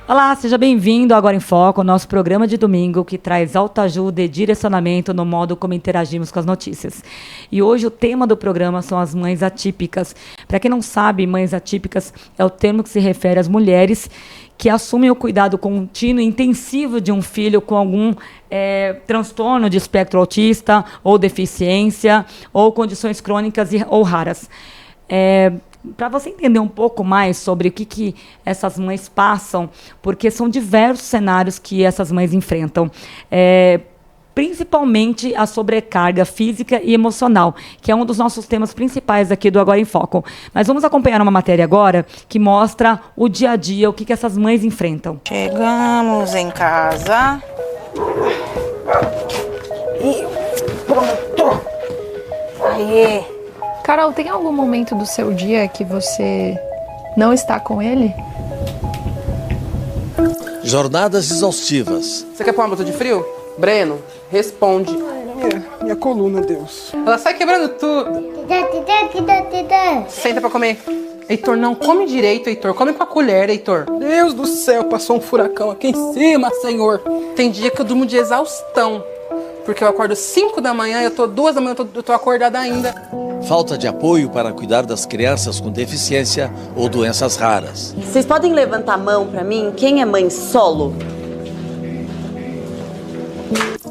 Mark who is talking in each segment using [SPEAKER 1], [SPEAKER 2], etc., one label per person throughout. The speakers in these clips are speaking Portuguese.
[SPEAKER 1] Olá, seja bem-vindo ao Agora em Foco, nosso programa de domingo que traz autoajuda e direcionamento no modo como interagimos com as notícias. E hoje o tema do programa são as mães atípicas. Para quem não sabe, mães atípicas é o termo que se refere às mulheres que assumem o cuidado contínuo e intensivo de um filho com algum transtorno de espectro autista ou deficiência ou condições crônicas ou raras. Para você entender um pouco mais sobre o que essas mães passam, porque são diversos cenários que essas mães enfrentam, principalmente a sobrecarga física e emocional, que é um dos nossos temas principais aqui do Agora em Foco. Mas vamos acompanhar uma matéria agora que mostra o dia a dia, o que essas mães enfrentam.
[SPEAKER 2] Chegamos em casa. E pronto. Aê.
[SPEAKER 3] Carol, tem algum momento do seu dia que você não está com ele?
[SPEAKER 4] Jornadas exaustivas.
[SPEAKER 5] Você quer pôr uma blusa de frio? Breno, responde.
[SPEAKER 6] Minha coluna, Deus.
[SPEAKER 5] Ela sai quebrando tudo. Senta pra comer. Heitor, não come direito, Heitor. Come com a colher, Heitor.
[SPEAKER 6] Deus do céu, passou um furacão aqui em cima, Senhor.
[SPEAKER 5] Tem dia que eu durmo de exaustão. Porque eu acordo 5 da manhã e eu tô 2 da manhã, eu tô acordada ainda.
[SPEAKER 4] Falta de apoio para cuidar das crianças com deficiência ou doenças raras.
[SPEAKER 7] Vocês podem levantar a mão pra mim? Quem é mãe solo?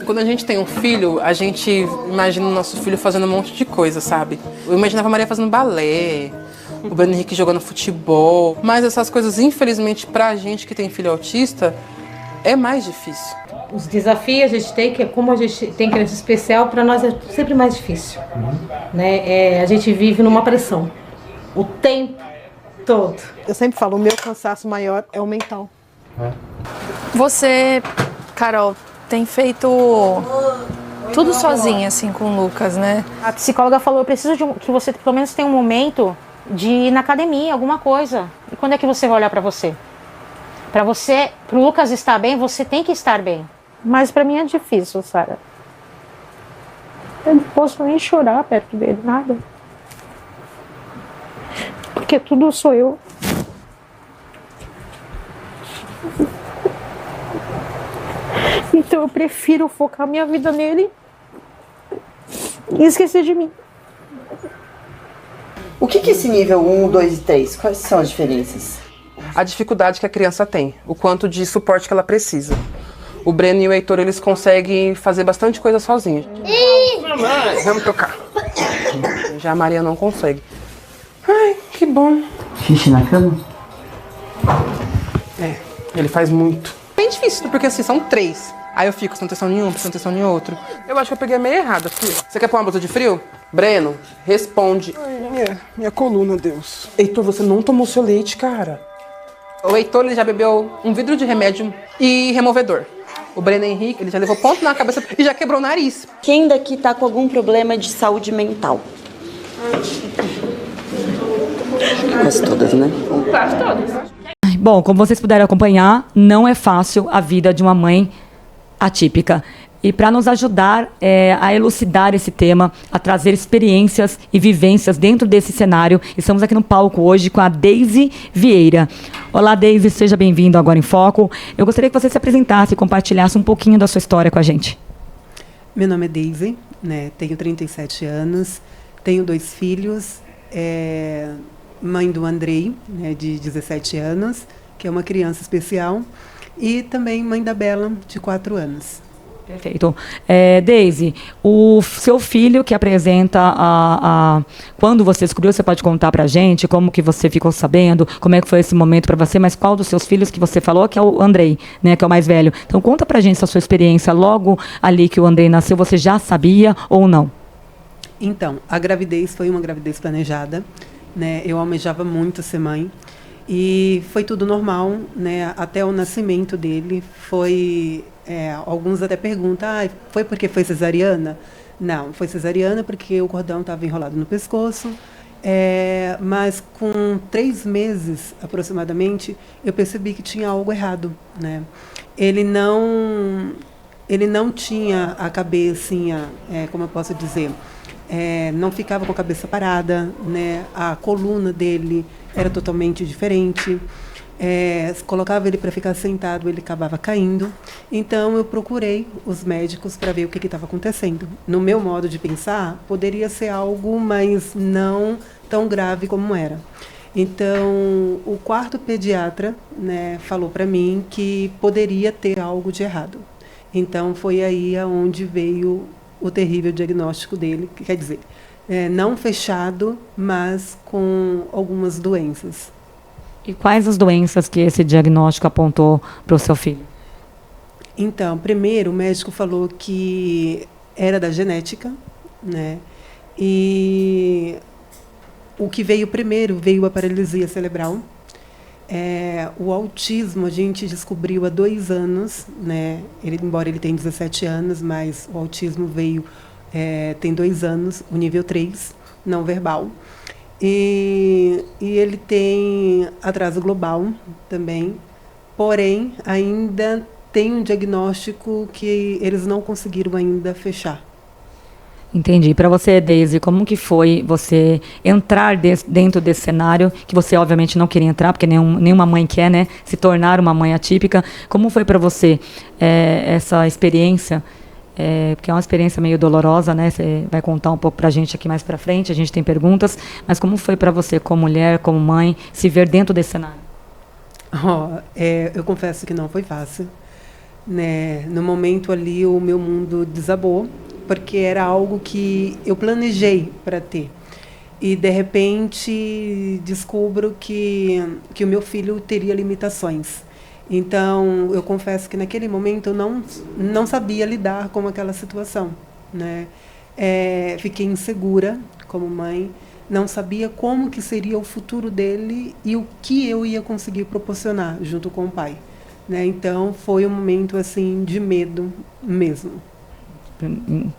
[SPEAKER 5] Quando a gente tem um filho, a gente imagina o nosso filho fazendo um monte de coisa, sabe? Eu imaginava a Maria fazendo balé, o Bruno Henrique jogando futebol. Mas essas coisas, infelizmente, pra gente que tem filho autista, é mais difícil.
[SPEAKER 8] Os desafios a gente tem, que como a gente tem criança especial, para nós é sempre mais difícil. Né? A gente vive numa pressão o tempo todo.
[SPEAKER 6] Eu sempre falo, o meu cansaço maior é o mental.
[SPEAKER 3] Você, Carol, tem feito tudo sozinha, assim, com o Lucas, né?
[SPEAKER 9] A psicóloga falou, eu preciso que você pelo menos tenha um momento de ir na academia, alguma coisa. E quando é que você vai olhar pra você? Pro Lucas estar bem, você tem que estar bem. Mas pra mim é difícil, Sara. Eu não posso nem chorar perto dele, nada. Porque tudo sou eu. Então eu prefiro focar minha vida nele e esquecer de mim.
[SPEAKER 7] O que é esse nível 1, 2 e 3? Quais são as diferenças?
[SPEAKER 5] A dificuldade que a criança tem, o quanto de suporte que ela precisa. O Breno e o Heitor, eles conseguem fazer bastante coisa sozinhos. Vamos tocar. Já a Maria não consegue. Ai, que bom.
[SPEAKER 7] Xixi na cama?
[SPEAKER 5] Ele faz muito. Bem difícil, porque assim, são 3. Aí eu fico, prestando atenção em um, prestando atenção em outro. Eu acho que eu peguei a meia errada, filho. Você quer pôr uma blusa de frio? Breno, responde.
[SPEAKER 6] Minha coluna, Deus.
[SPEAKER 5] Heitor, você não tomou seu leite, cara. O Heitor, ele já bebeu um vidro de remédio e removedor. O Breno Henrique, ele já levou ponto na cabeça e já quebrou o nariz.
[SPEAKER 7] Quem daqui tá com algum problema de saúde mental? Quase todas, né?
[SPEAKER 8] Quase todas.
[SPEAKER 1] Bom, como vocês puderam acompanhar, não é fácil a vida de uma mãe atípica. E para nos ajudar a elucidar esse tema, a trazer experiências e vivências dentro desse cenário, estamos aqui no palco hoje com a Deise Vieira. Olá, Deise, seja bem-vindo Agora em Foco. Eu gostaria que você se apresentasse e compartilhasse um pouquinho da sua história com a gente.
[SPEAKER 10] Meu nome é Deise, né? Tenho 37 anos, tenho 2 filhos, mãe do Andrei, né, de 17 anos, que é uma criança especial, e também mãe da Bela, de 4 anos.
[SPEAKER 1] Perfeito. Deise, o seu filho que apresenta quando você descobriu, você pode contar pra gente como que você ficou sabendo, como é que foi esse momento para você, mas qual dos seus filhos que você falou que é o Andrei, né, que é o mais velho. Então conta pra gente a sua experiência logo ali que o Andrei nasceu, você já sabia ou não?
[SPEAKER 10] Então, a gravidez foi uma gravidez planejada, né? Eu almejava muito ser mãe. E foi tudo normal, né? Até o nascimento dele foi... alguns até perguntam, foi porque foi cesariana? Não, foi cesariana porque o cordão estava enrolado no pescoço Mas com 3 meses, aproximadamente, eu percebi que tinha algo errado, né? Ele não tinha a cabecinha, como eu posso dizer, não ficava com a cabeça parada, né? A coluna dele era totalmente diferente. Colocava ele para ficar sentado, ele acabava caindo. Então eu procurei os médicos para ver o que estava acontecendo. No meu modo de pensar, poderia ser algo, mas não tão grave como era. Então o quarto pediatra, né, falou para mim que poderia ter algo de errado. Então foi aí aonde veio o terrível diagnóstico dele, que quer dizer, não fechado, mas com algumas doenças.
[SPEAKER 1] E quais as doenças que esse diagnóstico apontou para o seu filho?
[SPEAKER 10] Então, primeiro o médico falou que era da genética, né? E o que veio primeiro veio a paralisia cerebral. O autismo a gente descobriu há 2 anos, né? Embora ele tenha 17 anos, mas o autismo veio tem 2 anos, o nível 3, não verbal. E ele tem atraso global também, porém ainda tem um diagnóstico que eles não conseguiram ainda fechar.
[SPEAKER 1] Entendi. Para você, Deise, como que foi você entrar dentro desse cenário, que você obviamente não queria entrar, porque nenhuma mãe quer, né, se tornar uma mãe atípica. Como foi para você essa experiência? Porque é uma experiência meio dolorosa, né? Você vai contar um pouco para a gente aqui mais para frente, a gente tem perguntas, mas como foi para você, como mulher, como mãe, se ver dentro desse cenário?
[SPEAKER 10] Eu confesso que não foi fácil, né? No momento ali, o meu mundo desabou, porque era algo que eu planejei para ter. E, de repente, descubro que o meu filho teria limitações. Então, eu confesso que naquele momento eu não sabia lidar com aquela situação, né? Fiquei insegura como mãe, não sabia como que seria o futuro dele e o que eu ia conseguir proporcionar junto com o pai, né? Então, foi um momento assim de medo mesmo.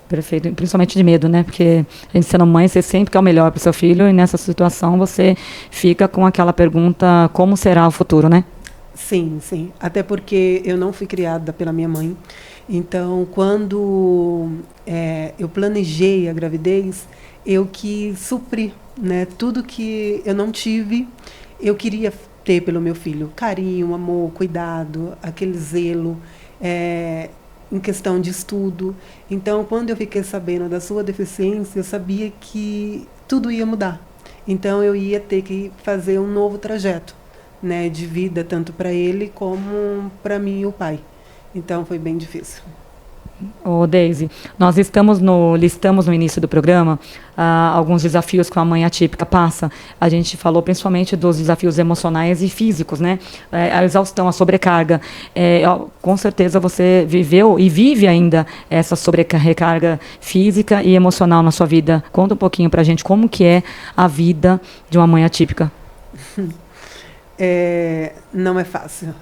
[SPEAKER 1] Perfeito, principalmente de medo, né? Porque a gente sendo mãe, você sempre quer o melhor para o seu filho e nessa situação você fica com aquela pergunta, como será o futuro, né?
[SPEAKER 10] Sim, sim. Até porque eu não fui criada pela minha mãe. Então, quando eu planejei a gravidez, eu quis suprir, né? Tudo que eu não tive, eu queria ter pelo meu filho. Carinho, amor, cuidado, aquele zelo, em questão de estudo. Então, quando eu fiquei sabendo da sua deficiência, eu sabia que tudo ia mudar. Então, eu ia ter que fazer um novo trajeto, né, de vida, tanto para ele como para mim e o pai. Então foi bem difícil.
[SPEAKER 1] Deise, nós listamos no início do programa alguns desafios que a mãe atípica passa. A gente falou principalmente dos desafios emocionais e físicos, né? A exaustão, a sobrecarga. Com certeza você viveu e vive ainda essa sobrecarga física e emocional na sua vida. Conta um pouquinho para a gente como que é a vida de uma mãe atípica.
[SPEAKER 10] Não é fácil.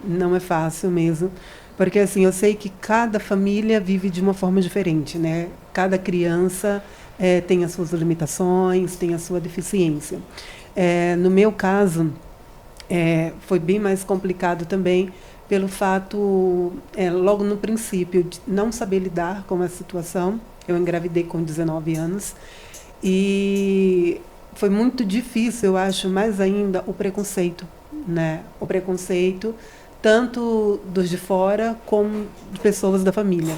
[SPEAKER 10] Não é fácil mesmo. Porque assim, eu sei que cada família vive de uma forma diferente, né? Cada criança tem as suas limitações, tem a sua deficiência. No meu caso, foi bem mais complicado também pelo fato, logo no princípio, de não saber lidar com a situação. Eu engravidei com 19 anos e foi muito difícil, eu acho, mais ainda o preconceito, né? O preconceito tanto dos de fora como de pessoas da família.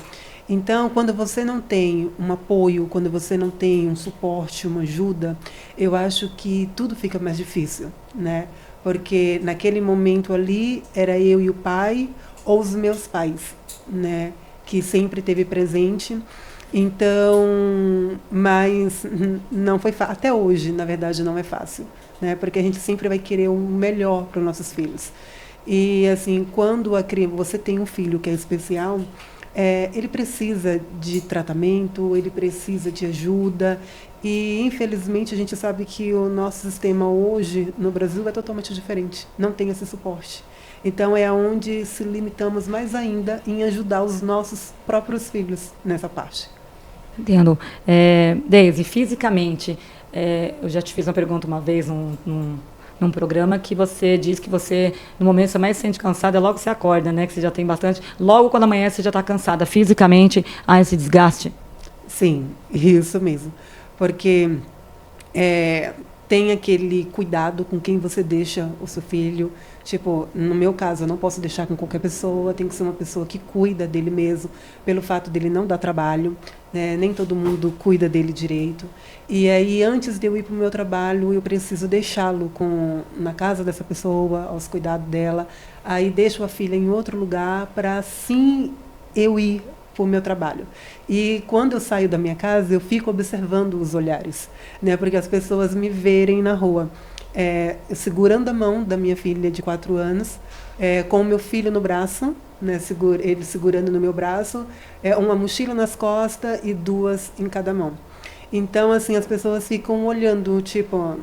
[SPEAKER 10] Então, quando você não tem um apoio, quando você não tem um suporte, uma ajuda, eu acho que tudo fica mais difícil, né? Porque naquele momento ali era eu e o pai ou os meus pais, né? Que sempre esteve presente. Então, mas não foi fácil. Até hoje, na verdade, não é fácil, né? Porque a gente sempre vai querer o melhor para os nossos filhos. E assim, quando você tem um filho que é especial, ele precisa de tratamento, ele precisa de ajuda. E, infelizmente, a gente sabe que o nosso sistema hoje, no Brasil, é totalmente diferente. Não tem esse suporte. Então, é onde se limitamos mais ainda em ajudar os nossos próprios filhos nessa parte.
[SPEAKER 1] Entendo. Deise, fisicamente, Eu já te fiz uma pergunta uma vez num programa que você diz que você, no momento que você mais se sente cansada, é logo que você acorda, né? Que você já tem bastante. Logo quando amanhece, você já está cansada. Fisicamente, há esse desgaste?
[SPEAKER 10] Sim, isso mesmo. Porque tem aquele cuidado com quem você deixa o seu filho. Tipo, no meu caso, eu não posso deixar com qualquer pessoa, tem que ser uma pessoa que cuida dele mesmo, pelo fato dele não dar trabalho, né? Nem todo mundo cuida dele direito. E aí, antes de eu ir para o meu trabalho, eu preciso deixá-lo na casa dessa pessoa, aos cuidados dela. Aí deixo a filha em outro lugar para assim eu ir para o meu trabalho. E quando eu saio da minha casa, eu fico observando os olhares, né? Porque as pessoas me verem na rua. Eu segurando a mão da minha filha de 4 anos, com o meu filho no braço, né, ele segurando no meu braço, uma mochila nas costas e 2 em cada mão. Então, assim, as pessoas ficam olhando, tipo...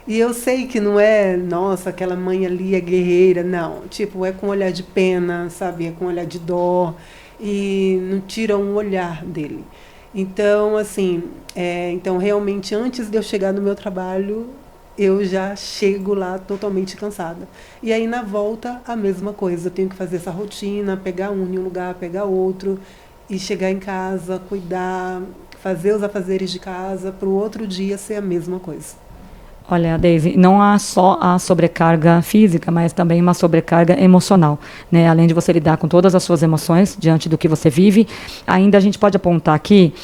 [SPEAKER 10] e eu sei que não é, nossa, aquela mãe ali é guerreira, não. Tipo, é com olhar de pena, sabe? É com olhar de dó e não tira um olhar dele. Então, assim, então realmente antes de eu chegar no meu trabalho, eu já chego lá totalmente cansada. E aí na volta a mesma coisa, eu tenho que fazer essa rotina, pegar um em um lugar, pegar outro, e chegar em casa, cuidar, fazer os afazeres de casa, para o outro dia ser a mesma coisa.
[SPEAKER 1] Olha, Deise, não há só a sobrecarga física, mas também uma sobrecarga emocional, né? Além de você lidar com todas as suas emoções diante do que você vive, ainda a gente pode apontar aqui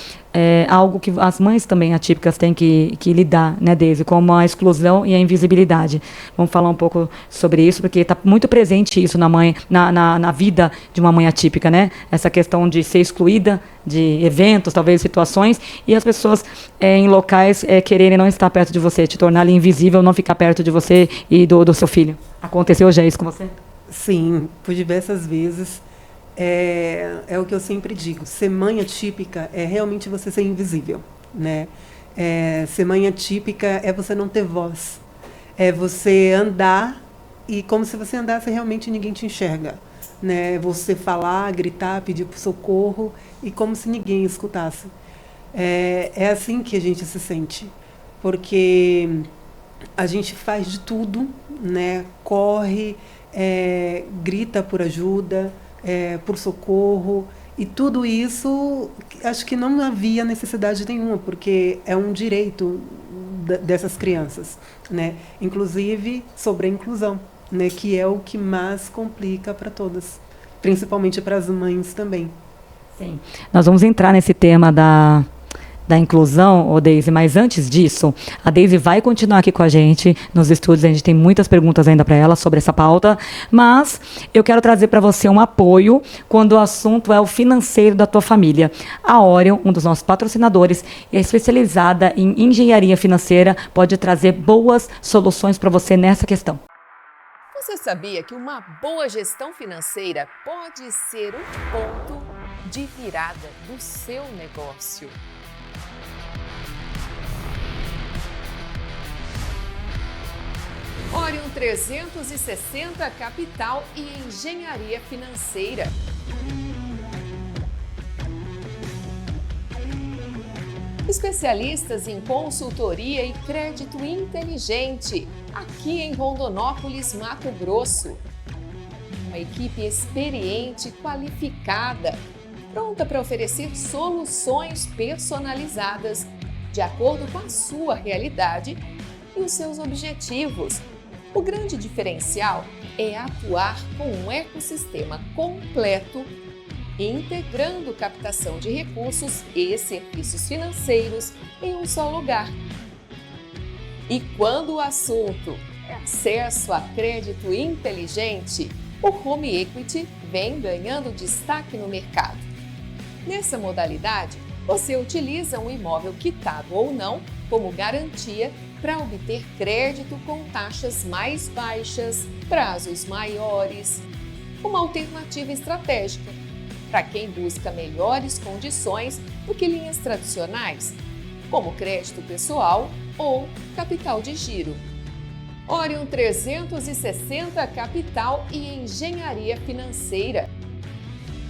[SPEAKER 1] algo que as mães também atípicas têm que lidar, né, Deise, como a exclusão e a invisibilidade. Vamos falar um pouco sobre isso, porque está muito presente isso na vida de uma mãe atípica, né? Essa questão de ser excluída de eventos, talvez situações, e as pessoas em locais quererem não estar perto de você, te tornar ali invisível, não ficar perto de você e do seu filho. Aconteceu já isso com você?
[SPEAKER 10] Sim, por diversas vezes. É o que eu sempre digo, ser mãe atípica é realmente você ser invisível, né? Ser mãe atípica é você não ter voz, é você andar e como se você andasse realmente ninguém te enxerga, né? Você falar, gritar, pedir por socorro e como se ninguém escutasse. É assim que a gente se sente, porque a gente faz de tudo, né? Corre, grita por ajuda, por socorro, e tudo isso acho que não havia necessidade nenhuma, porque é um direito dessas crianças, né? Inclusive sobre a inclusão, né? Que é o que mais complica para todas, principalmente para as mães também.
[SPEAKER 1] Sim. Nós vamos entrar nesse tema da inclusão, Deise, mas antes disso, a Deise vai continuar aqui com a gente nos estúdios, a gente tem muitas perguntas ainda para ela sobre essa pauta, mas eu quero trazer para você um apoio quando o assunto é o financeiro da tua família. A Orion, um dos nossos patrocinadores, é especializada em engenharia financeira, pode trazer boas soluções para você nessa questão.
[SPEAKER 11] Você sabia que uma boa gestão financeira pode ser um ponto de virada do seu negócio? Orion 360 Capital e Engenharia Financeira. Especialistas em consultoria e crédito inteligente, aqui em Rondonópolis, Mato Grosso. Uma equipe experiente, qualificada, pronta para oferecer soluções personalizadas de acordo com a sua realidade e os seus objetivos. O grande diferencial é atuar com um ecossistema completo, integrando captação de recursos e serviços financeiros em um só lugar. E quando o assunto é acesso a crédito inteligente, o Home Equity vem ganhando destaque no mercado. Nessa modalidade, você utiliza um imóvel quitado ou não como garantia para obter crédito com taxas mais baixas, prazos maiores. Uma alternativa estratégica para quem busca melhores condições do que linhas tradicionais, como crédito pessoal ou capital de giro. Orion 360 Capital e Engenharia Financeira.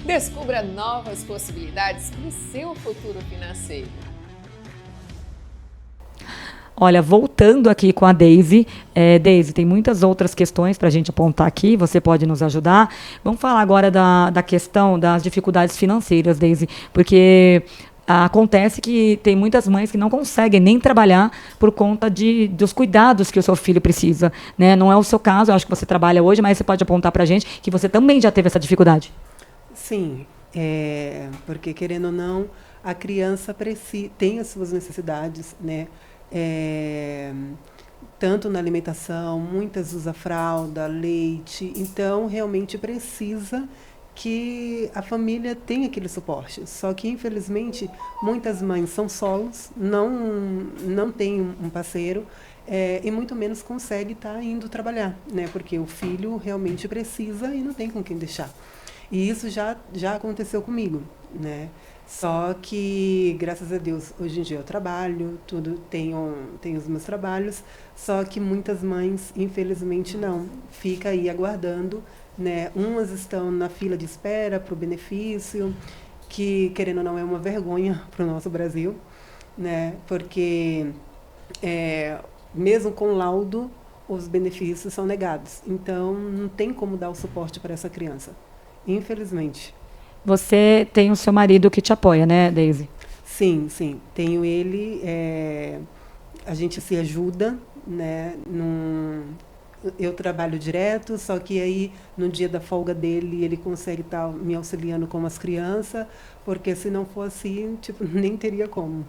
[SPEAKER 11] Descubra novas possibilidades para o seu futuro financeiro.
[SPEAKER 1] Olha, voltando aqui com a Deise. Deise, tem muitas outras questões para a gente apontar aqui, você pode nos ajudar. Vamos falar agora da questão das dificuldades financeiras, Deise, porque acontece que tem muitas mães que não conseguem nem trabalhar por conta dos cuidados que o seu filho precisa, né? Não é o seu caso, eu acho que você trabalha hoje, mas você pode apontar para a gente que você também já teve essa dificuldade.
[SPEAKER 10] Sim, porque querendo ou não, a criança tem as suas necessidades, né? Tanto na alimentação, muitas usam fralda, leite, então realmente precisa que a família tenha aquele suporte. Só que, infelizmente, muitas mães são solos, não tem um parceiro, e muito menos consegue estar indo trabalhar, né? Porque o filho realmente precisa e não tem com quem deixar. E isso já aconteceu comigo, né? Só que, graças a Deus, hoje em dia eu trabalho, tenho os meus trabalhos, só que muitas mães, infelizmente, não. Fica aí aguardando, né? Umas estão na fila de espera para o benefício, que, querendo ou não, é uma vergonha para o nosso Brasil, né? Porque, mesmo com laudo, os benefícios são negados. Então, não tem como dar o suporte para essa criança, infelizmente.
[SPEAKER 1] Você tem o seu marido que te apoia, né, Deise?
[SPEAKER 10] Sim. Tenho ele. A gente se ajuda, né? Eu trabalho direto, só que aí, no dia da folga dele, ele consegue estar me auxiliando com as crianças, porque se não for assim, nem teria como.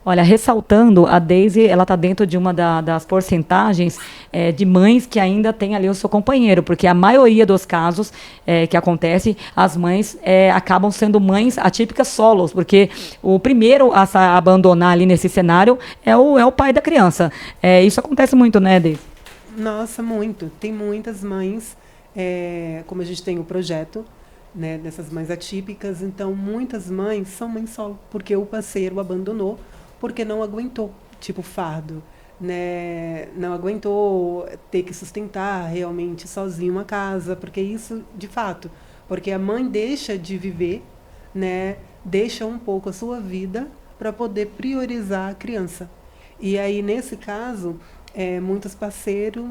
[SPEAKER 1] Olha, ressaltando, a Deise, ela está dentro de uma das porcentagens de mães que ainda tem ali o seu companheiro, porque a maioria dos casos que acontece, as mães acabam sendo mães atípicas solos, porque o primeiro a abandonar ali nesse cenário é o pai da criança. Isso acontece muito, né, Deise?
[SPEAKER 10] Nossa, muito. Tem muitas mães, como a gente tem o projeto, né, dessas mães atípicas, então muitas mães são mães solo, porque o parceiro abandonou, porque não aguentou, fardo, né? Não aguentou ter que sustentar realmente sozinho uma casa, porque isso, de fato, porque a mãe deixa de viver, né? Deixa um pouco a sua vida para poder priorizar a criança. E aí, nesse caso, muitos parceiros,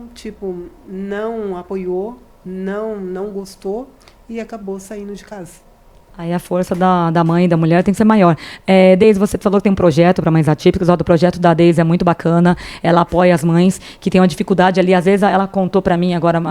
[SPEAKER 10] não apoiou, não gostou e acabou saindo de casa.
[SPEAKER 1] Aí a força da mãe e da mulher tem que ser maior. Deise, você falou que tem um projeto para mães atípicas. O projeto da Deise é muito bacana. Ela apoia as mães que têm uma dificuldade ali. Às vezes ela contou para mim agora,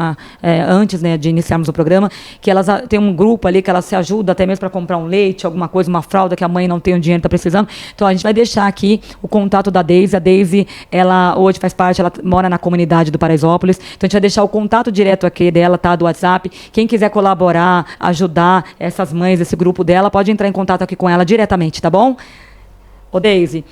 [SPEAKER 1] antes, né, de iniciarmos o programa, que elas têm um grupo ali que elas se ajudam até mesmo para comprar um leite, alguma coisa, uma fralda que a mãe não tem o dinheiro, está precisando. Então a gente vai deixar aqui o contato da Deise. A Deise, ela hoje faz parte, ela mora na comunidade do Paraisópolis. Então a gente vai deixar o contato direto aqui dela, tá, do WhatsApp. Quem quiser colaborar, ajudar essas mães, esse grupo dela, pode entrar em contato aqui com ela diretamente, tá bom? Ô, Deise,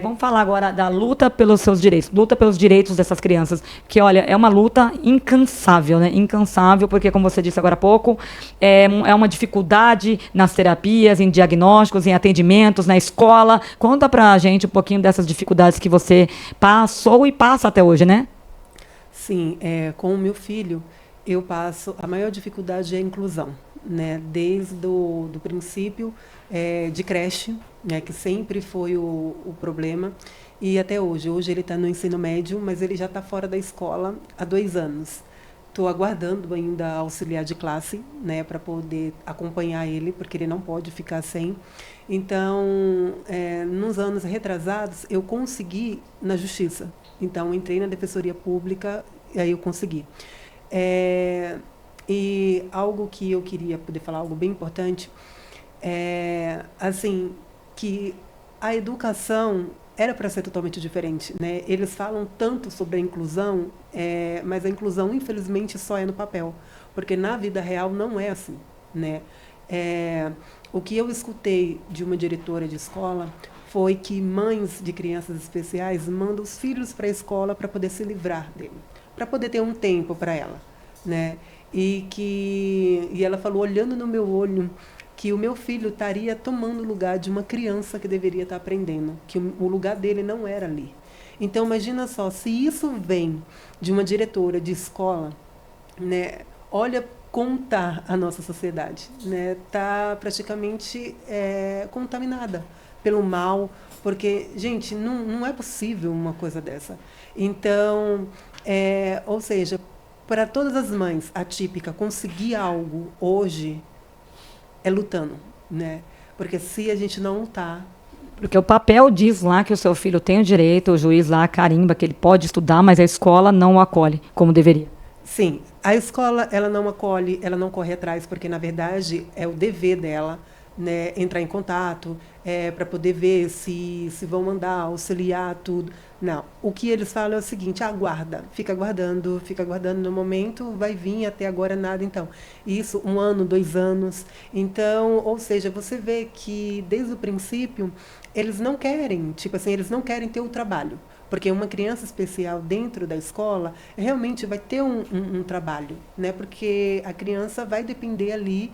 [SPEAKER 1] vamos falar agora da luta pelos seus direitos, luta pelos direitos dessas crianças, que, olha, é uma luta incansável, né? Incansável, porque, como você disse agora há pouco, é uma dificuldade nas terapias, em diagnósticos, em atendimentos, na escola. Conta pra gente um pouquinho dessas dificuldades que você passou e passa até hoje, né?
[SPEAKER 10] Sim, com o meu filho, eu passo, a maior dificuldade é a inclusão, né? Desde o princípio de creche, né? Que sempre foi o problema, e até hoje. Hoje ele está no ensino médio, mas ele já está fora da escola há 2 anos. Estou aguardando ainda auxiliar de classe, né? Para poder acompanhar ele, porque ele não pode ficar sem. Então, nos anos retrasados, eu consegui na justiça. Então, entrei na Defensoria Pública e aí eu consegui. E algo que eu queria poder falar, algo bem importante, assim, que a educação era para ser totalmente diferente, né? Eles falam tanto sobre a inclusão, mas a inclusão, infelizmente, só é no papel, porque na vida real não é assim, né? O que eu escutei de uma diretora de escola foi que mães de crianças especiais mandam os filhos para a escola para poder se livrar dele, para poder ter um tempo para ela, né? E ela falou, olhando no meu olho, que o meu filho estaria tomando o lugar de uma criança que deveria estar aprendendo, que o lugar dele não era ali. Então, imagina só, se isso vem de uma diretora de escola, né? Olha como está a nossa sociedade, né? Está praticamente contaminada pelo mal, Porque, gente, não é possível uma coisa dessa. Então, ou seja, para todas as mães atípicas conseguir algo hoje é lutando, né? Porque se a gente não lutar...
[SPEAKER 1] Porque o papel diz lá que o seu filho tem o direito, o juiz lá carimba que ele pode estudar, mas a escola não o acolhe como deveria.
[SPEAKER 10] Sim, a escola ela não acolhe, ela não corre atrás, porque, na verdade, é o dever dela, né, entrar em contato, para poder ver se vão mandar, auxiliar, tudo. Não, o que eles falam é o seguinte: aguarda, fica aguardando no momento, vai vir, até agora nada. Então, isso, 1 ano, 2 anos. Então, ou seja, você vê que, desde o princípio, eles não querem, tipo assim, eles não querem ter o trabalho. Porque uma criança especial dentro da escola realmente vai ter um trabalho, né? Porque a criança vai depender ali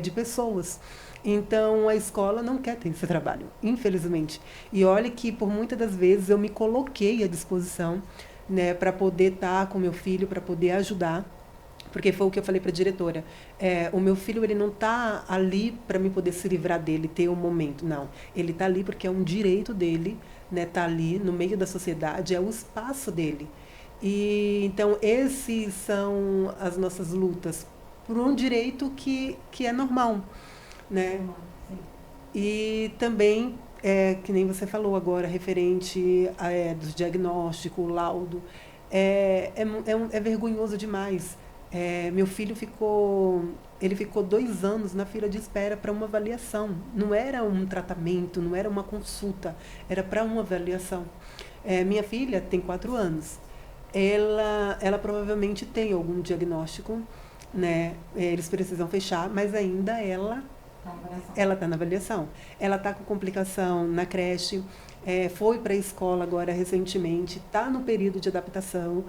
[SPEAKER 10] de pessoas. Então, a escola não quer ter esse trabalho, infelizmente. E olha que, por muitas das vezes, eu me coloquei à disposição, né, para poder estar com meu filho, para poder ajudar. Porque foi o que eu falei para a diretora. O meu filho, ele não está ali para me poder se livrar dele, ter um momento. Não, ele está ali porque é um direito dele, né, tá ali no meio da sociedade, é o espaço dele. E então esses são as nossas lutas por um direito que é normal, né? E também que nem você falou agora, referente do diagnóstico, o laudo, é vergonhoso demais. Meu filho ficou 2 anos na fila de espera para uma avaliação. Não era um tratamento, não era uma consulta, era para uma avaliação. Minha filha tem 4 anos. Ela provavelmente tem algum diagnóstico, né? Eles precisam fechar, mas ainda ela está na avaliação. Ela está com complicação na creche, foi para a escola agora recentemente, está no período de adaptação,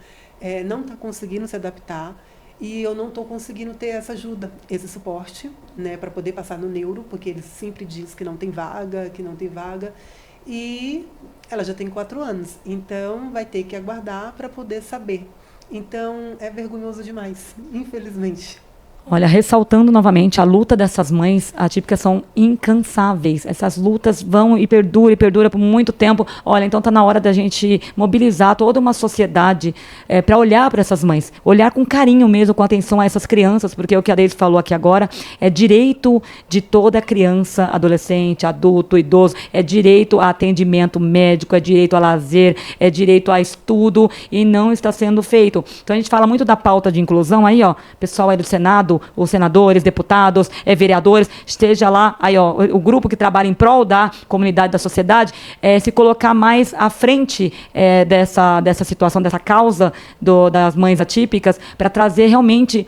[SPEAKER 10] não está conseguindo se adaptar. E eu não estou conseguindo ter essa ajuda, esse suporte, né, para poder passar no neuro, porque ele sempre diz que não tem vaga, E ela já tem 4 anos, então vai ter que aguardar para poder saber. Então, é vergonhoso demais, infelizmente.
[SPEAKER 1] Olha, ressaltando novamente, a luta dessas mães atípicas são incansáveis. Essas lutas vão e perdura por muito tempo. Olha, então está na hora da gente mobilizar toda uma sociedade para olhar para essas mães, olhar com carinho mesmo, com atenção a essas crianças, porque o que a Deise falou aqui agora é direito de toda criança, adolescente, adulto, idoso, é direito a atendimento médico, é direito a lazer, é direito a estudo, e não está sendo feito. Então a gente fala muito da pauta de inclusão aí, ó, pessoal aí do Senado, os senadores, deputados, vereadores, esteja lá, aí, ó, o grupo que trabalha em prol da comunidade, da sociedade, se colocar mais à frente dessa situação, dessa causa das mães atípicas, para trazer realmente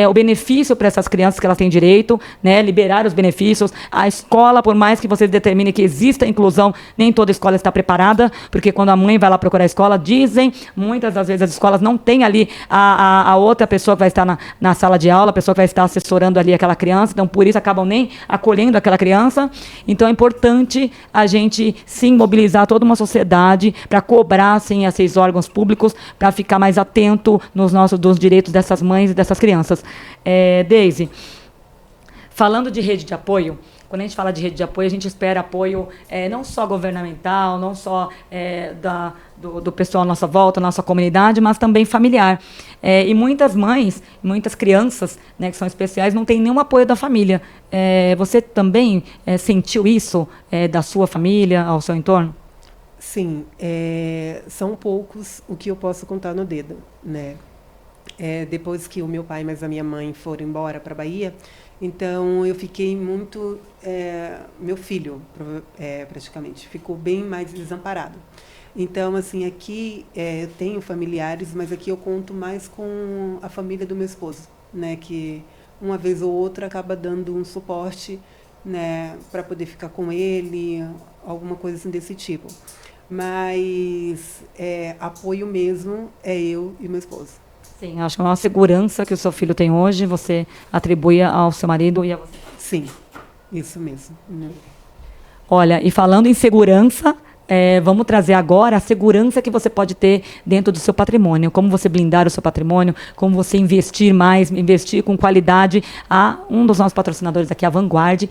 [SPEAKER 1] o benefício para essas crianças que elas têm direito, né, liberar os benefícios. A escola, por mais que vocês determinem que exista inclusão, nem toda escola está preparada, porque quando a mãe vai lá procurar a escola, dizem, muitas das vezes as escolas não têm ali a outra pessoa que vai estar na sala de aula, a pessoa que vai estar assessorando ali aquela criança, então por isso acabam nem acolhendo aquela criança. Então é importante a gente sim mobilizar toda uma sociedade para cobrar sim esses órgãos públicos, para ficar mais atento dos direitos dessas mães e dessas crianças. Deise, falando de rede de apoio, quando a gente fala de rede de apoio, a gente espera apoio não só governamental, não só do pessoal à nossa volta, à nossa comunidade, mas também familiar. E muitas mães, muitas crianças, né, que são especiais, não têm nenhum apoio da família. Você também sentiu isso da sua família, ao seu entorno?
[SPEAKER 10] Sim, são poucos o que eu posso contar no dedo, né? Depois que o meu pai e a minha mãe foram embora para a Bahia, então eu fiquei muito... meu filho, praticamente, ficou bem mais desamparado. Então, assim, aqui eu tenho familiares, mas aqui eu conto mais com a família do meu esposo, né? Que uma vez ou outra acaba dando um suporte, né? Para poder ficar com ele, alguma coisa assim desse tipo. Mas apoio mesmo é eu e meu esposo.
[SPEAKER 1] Sim, acho que é uma segurança que o seu filho tem hoje, você atribui ao seu marido e a você.
[SPEAKER 10] Sim, isso mesmo.
[SPEAKER 1] Olha, e falando em segurança, vamos trazer agora a segurança que você pode ter dentro do seu patrimônio. Como você blindar o seu patrimônio, como você investir mais, investir com qualidade. Um dos nossos patrocinadores aqui, a Vanguard,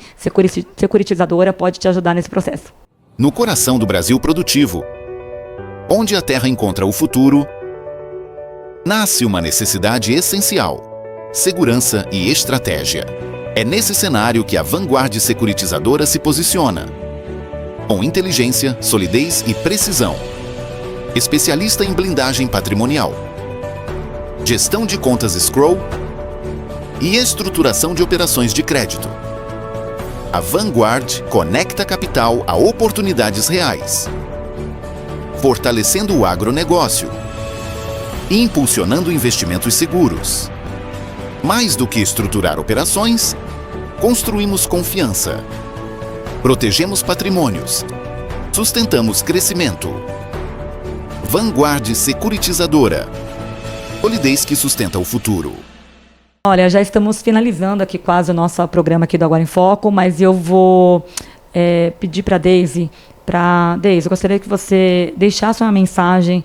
[SPEAKER 1] securitizadora, pode te ajudar nesse processo.
[SPEAKER 12] no coração do Brasil produtivo, onde a terra encontra o futuro, nasce uma necessidade essencial: segurança e estratégia. É nesse cenário que a Vanguard Securitizadora se posiciona. Com inteligência, solidez e precisão. Especialista em blindagem patrimonial, gestão de contas escrow e estruturação de operações de crédito. A Vanguard conecta capital a oportunidades reais, fortalecendo o agronegócio e impulsionando investimentos seguros. Mais do que estruturar operações, construímos confiança, protegemos patrimônios, sustentamos crescimento. Vanguard Securitizadora. Solidez que sustenta o futuro.
[SPEAKER 1] Olha, já estamos finalizando aqui quase o nosso programa aqui do Agora em Foco, mas eu vou pedir para Deise, eu gostaria que você deixasse uma mensagem,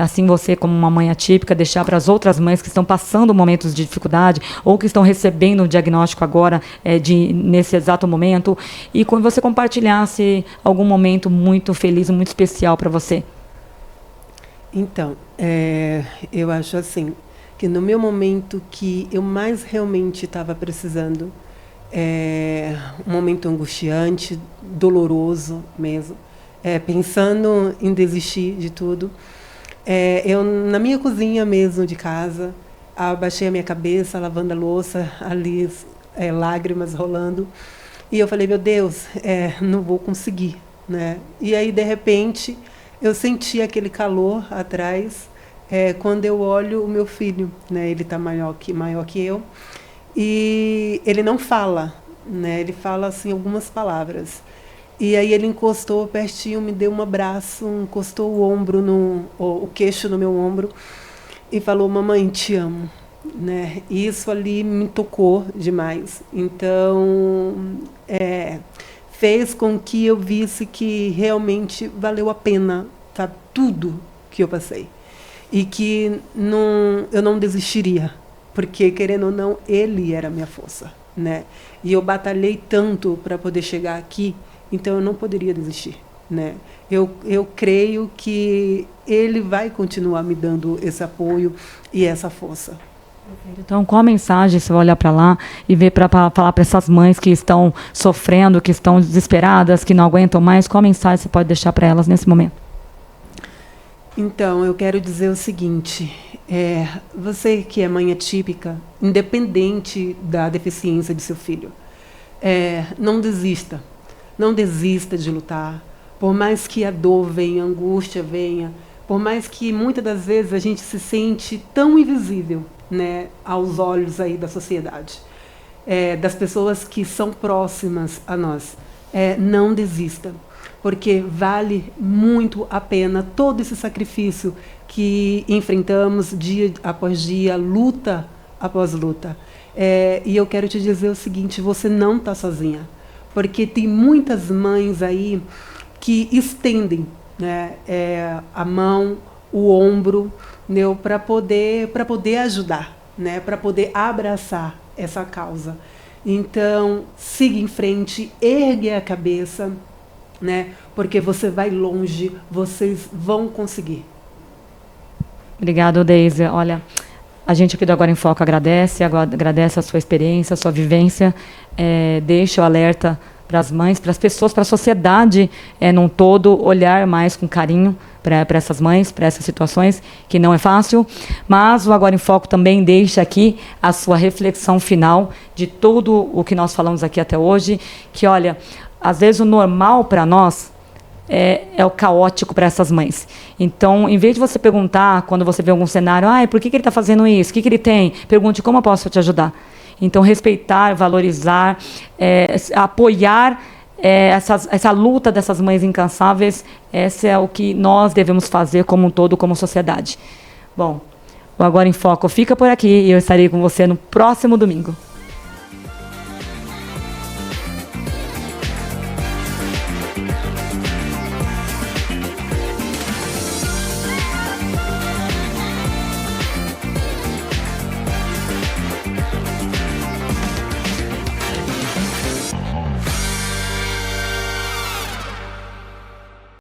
[SPEAKER 1] assim você como uma mãe atípica, deixar para as outras mães que estão passando momentos de dificuldade ou que estão recebendo um diagnóstico agora, nesse exato momento, e quando você compartilhasse algum momento muito feliz, muito especial para você.
[SPEAKER 10] Então, eu acho assim, que no meu momento que eu mais realmente estava precisando, um momento angustiante, doloroso mesmo, pensando em desistir de tudo, eu na minha cozinha mesmo de casa, abaixei a minha cabeça, lavando a louça, ali lágrimas rolando, e eu falei, meu Deus, não vou conseguir, né? E aí, de repente, eu senti aquele calor atrás, quando eu olho o meu filho, né? Ele está maior que eu, e ele não fala, né? Ele fala assim algumas palavras. E aí ele encostou pertinho, me deu um abraço, encostou o queixo no meu ombro e falou, mamãe, te amo, né? E isso ali me tocou demais. Então, fez com que eu visse que realmente valeu a pena, tá, tudo que eu passei. E que eu não desistiria, porque, querendo ou não, ele era a minha força, né? E eu batalhei tanto para poder chegar aqui, então eu não poderia desistir, né? Eu creio que ele vai continuar me dando esse apoio e essa força.
[SPEAKER 1] Então, qual a mensagem você vai olhar para lá e ver para falar para essas mães que estão sofrendo, que estão desesperadas, que não aguentam mais? Qual a mensagem você pode deixar para elas nesse momento?
[SPEAKER 10] Então, eu quero dizer o seguinte, você que é mãe atípica, independente da deficiência de seu filho, não desista. Não desista de lutar. Por mais que a dor venha, a angústia venha, por mais que muitas das vezes a gente se sente tão invisível, né, aos olhos aí da sociedade, das pessoas que são próximas a nós, não desista, porque vale muito a pena todo esse sacrifício que enfrentamos dia após dia, luta após luta. E eu quero te dizer o seguinte, você não está sozinha, porque tem muitas mães aí que estendem, né, a mão, o ombro, né, para poder ajudar, né, para poder abraçar essa causa. Então, siga em frente, ergue a cabeça, né, porque você vai longe, vocês vão conseguir.
[SPEAKER 1] Obrigada, Deise. Olha, a gente aqui do Agora em Foco agradece a sua experiência, a sua vivência, deixa o alerta para as mães, para as pessoas, para a sociedade num todo, olhar mais com carinho para essas mães, para essas situações, que não é fácil, mas o Agora em Foco também deixa aqui a sua reflexão final de tudo o que nós falamos aqui até hoje, que, olha, às vezes o normal para nós é o caótico para essas mães. Então, em vez de você perguntar, quando você vê algum cenário, por que ele está fazendo isso? O que ele tem? Pergunte, como eu posso te ajudar? Então, respeitar, valorizar, apoiar essa luta dessas mães incansáveis, esse é o que nós devemos fazer como um todo, como sociedade. Bom, o Agora em Foco fica por aqui e eu estarei com você no próximo domingo.